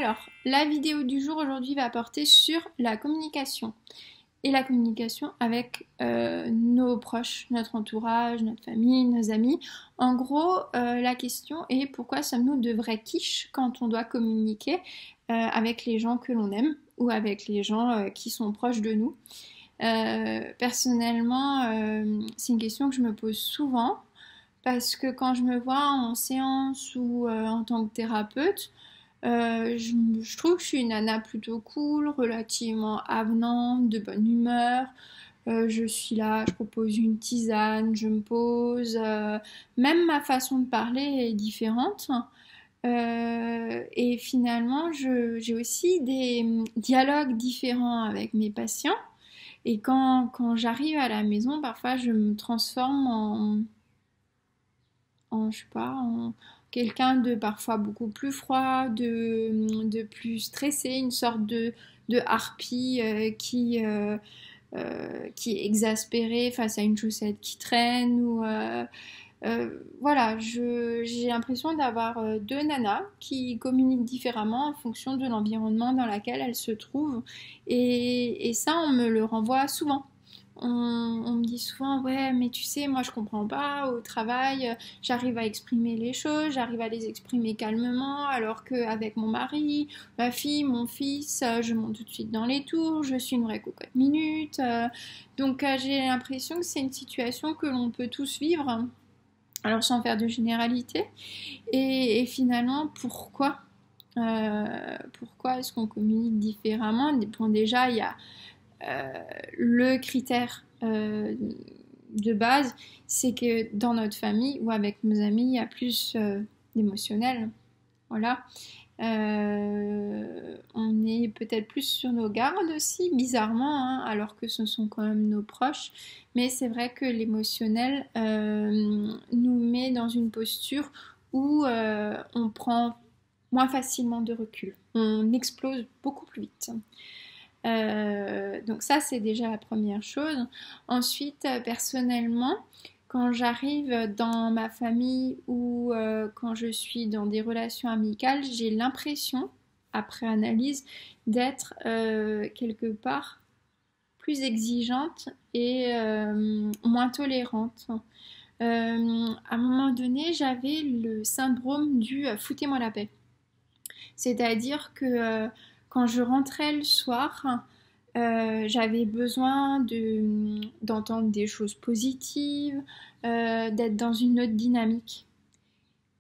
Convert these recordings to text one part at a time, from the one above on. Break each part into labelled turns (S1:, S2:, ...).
S1: Alors, la vidéo du jour aujourd'hui va porter sur la communication et la communication avec nos proches, notre entourage, notre famille, nos amis. En gros, la question est pourquoi sommes-nous de vrais quiches quand on doit communiquer avec les gens que l'on aime ou avec les gens qui sont proches de nous. Personnellement, c'est une question que je me pose souvent parce que quand je me vois en séance ou en tant que thérapeute, je trouve que je suis une nana plutôt cool, relativement avenante, de bonne humeur. Je suis là, je propose une tisane, je me pose. Même ma façon de parler est différente. Et finalement, j'ai aussi des dialogues différents avec mes patients. Et quand j'arrive à la maison, parfois je me transforme je sais pas, en quelqu'un de parfois beaucoup plus froid, de plus stressé, une sorte de harpie qui est exaspérée face à une chaussette qui traîne voilà, j'ai l'impression d'avoir deux nanas qui communiquent différemment en fonction de l'environnement dans lequel elles se trouvent. Et ça, on me le renvoie souvent. On me dit souvent, ouais, mais tu sais, moi je comprends pas, au travail, j'arrive à exprimer les choses, j'arrive à les exprimer calmement, alors qu'avec mon mari, ma fille, mon fils, je monte tout de suite dans les tours, je suis une vraie cocotte minute. Donc j'ai l'impression que c'est une situation que l'on peut tous vivre, alors sans faire de généralité. Et finalement, pourquoi est-ce qu'on communique différemment? Bon, déjà, il y a le critère de base, c'est que dans notre famille ou avec nos amis, il y a plus d'émotionnel. Voilà. On est peut-être plus sur nos gardes aussi, bizarrement, hein, alors que ce sont quand même nos proches. Mais c'est vrai que l'émotionnel nous met dans une posture où on prend moins facilement de recul. On explose beaucoup plus vite. Donc ça, c'est déjà la première chose. Ensuite, personnellement, quand j'arrive dans ma famille ou quand je suis dans des relations amicales, j'ai l'impression, après analyse, d'être quelque part plus exigeante et moins tolérante. À un moment donné, j'avais le syndrome du foutez-moi la paix. C'est-à-dire que quand je rentrais le soir, j'avais besoin d'entendre des choses positives, d'être dans une autre dynamique.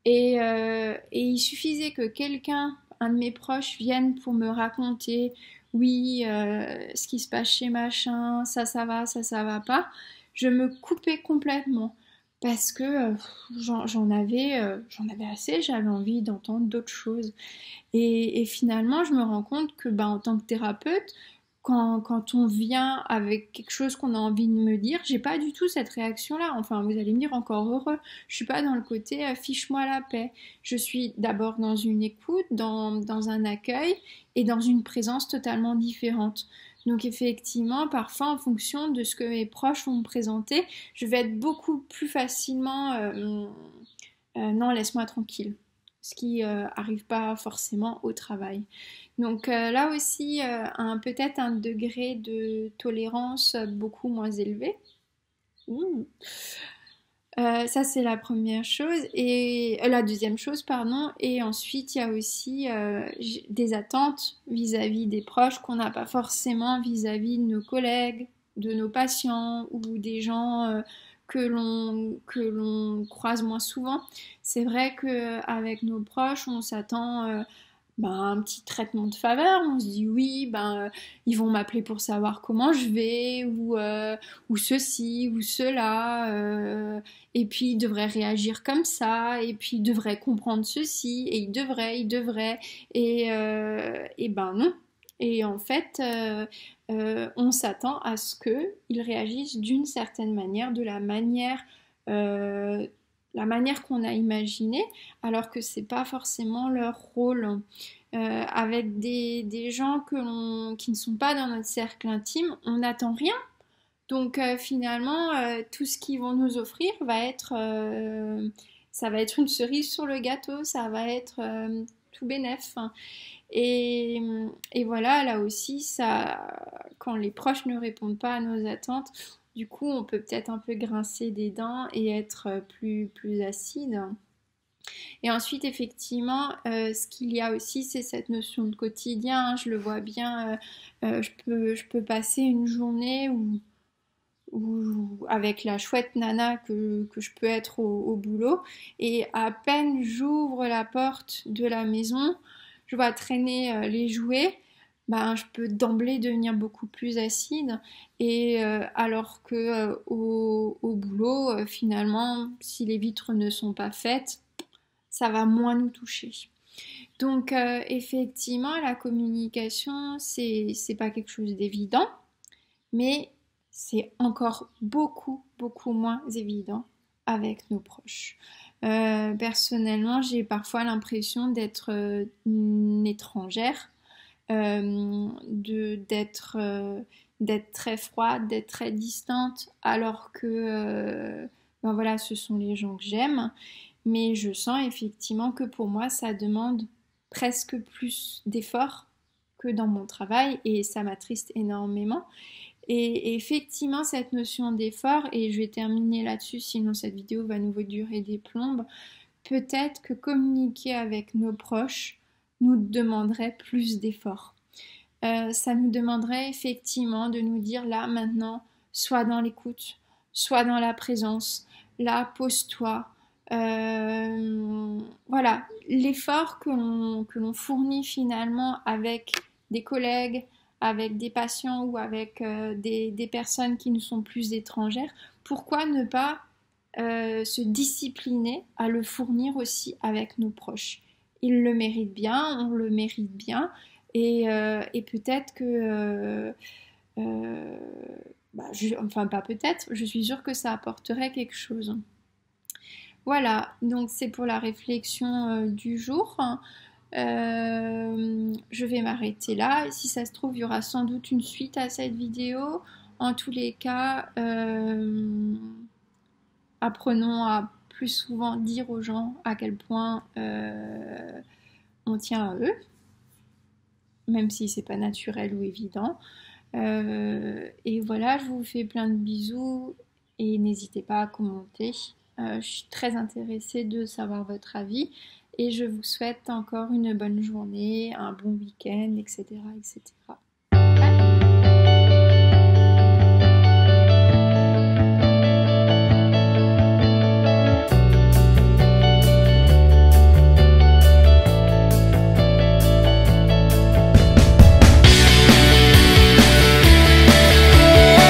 S1: Et il suffisait que quelqu'un, un de mes proches, vienne pour me raconter, oui, ce qui se passe chez machin, ça va, ça va pas. Je me coupais complètement parce que j'en avais assez, j'avais envie d'entendre d'autres choses. Et finalement, je me rends compte que en tant que thérapeute, quand on vient avec quelque chose qu'on a envie de me dire, j'ai pas du tout cette réaction-là. Enfin, vous allez me dire encore heureux. Je suis pas dans le côté fiche-moi la paix. Je suis d'abord dans une écoute, dans un accueil et dans une présence totalement différente. Donc effectivement, parfois en fonction de ce que mes proches vont me présenter, je vais être beaucoup plus facilement non, laisse-moi tranquille. Ce qui arrive pas forcément au travail. Donc là aussi, peut-être un degré de tolérance beaucoup moins élevé. Ouh. Ça c'est la première chose et la deuxième chose pardon, et ensuite il y a aussi des attentes vis-à-vis des proches qu'on n'a pas forcément vis-à-vis de nos collègues, de nos patients ou des gens que l'on croise moins souvent. C'est vrai qu'avec nos proches on s'attend un petit traitement de faveur, on se dit oui, ils vont m'appeler pour savoir comment je vais, ou ceci, ou cela, et puis ils devraient réagir comme ça, et puis ils devraient comprendre ceci, et ils devraient, et non. Et en fait, on s'attend à ce qu'ils réagissent d'une certaine manière, de euh, la manière qu'on a imaginée, alors que c'est pas forcément leur rôle. Avec des gens qui ne sont pas dans notre cercle intime, on n'attend rien. Donc finalement, tout ce qu'ils vont nous offrir ça va être une cerise sur le gâteau, ça va être tout bénef. Et, et voilà, là aussi, quand les proches ne répondent pas à nos attentes, du coup, on peut peut-être un peu grincer des dents et être plus acide. Et ensuite, effectivement, ce qu'il y a aussi, c'est cette notion de quotidien. Je le vois bien, je peux passer une journée avec la chouette nana que je peux être au boulot, et à peine j'ouvre la porte de la maison, je vois traîner les jouets, ben, je peux d'emblée devenir beaucoup plus acide. Et alors que au boulot, finalement, si les vitres ne sont pas faites, ça va moins nous toucher. Donc effectivement, la communication, c'est pas quelque chose d'évident, mais c'est encore beaucoup moins évident avec nos proches. Personnellement, j'ai parfois l'impression d'être une étrangère, d'être très froide, d'être très distante, alors que ben voilà, ce sont les gens que j'aime. Mais je sens effectivement que pour moi, ça demande presque plus d'efforts que dans mon travail, et ça m'attriste énormément. Et effectivement, cette notion d'effort, et je vais terminer là-dessus, sinon cette vidéo va nouveau durer des plombes, peut-être que communiquer avec nos proches nous demanderait plus d'efforts. Ça nous demanderait effectivement de nous dire là, maintenant, soit dans l'écoute, soit dans la présence, là, pose-toi. Voilà, l'effort que l'on fournit finalement avec des collègues, avec des patients ou avec des personnes qui nous sont plus étrangères, pourquoi ne pas se discipliner à le fournir aussi avec nos proches? Ils le méritent bien, on le mérite bien, et peut-être que, enfin pas peut-être, je suis sûre que ça apporterait quelque chose. Voilà, donc c'est pour la réflexion du jour. Je vais m'arrêter là. Si ça se trouve, il y aura sans doute une suite à cette vidéo. En tous les cas, apprenons à plus souvent dire aux gens à quel point on tient à eux, même si c'est pas naturel ou évident. Et voilà, je vous fais plein de bisous et n'hésitez pas à commenter. Je suis très intéressée de savoir votre avis et je vous souhaite encore une bonne journée, un bon week-end, etc., etc.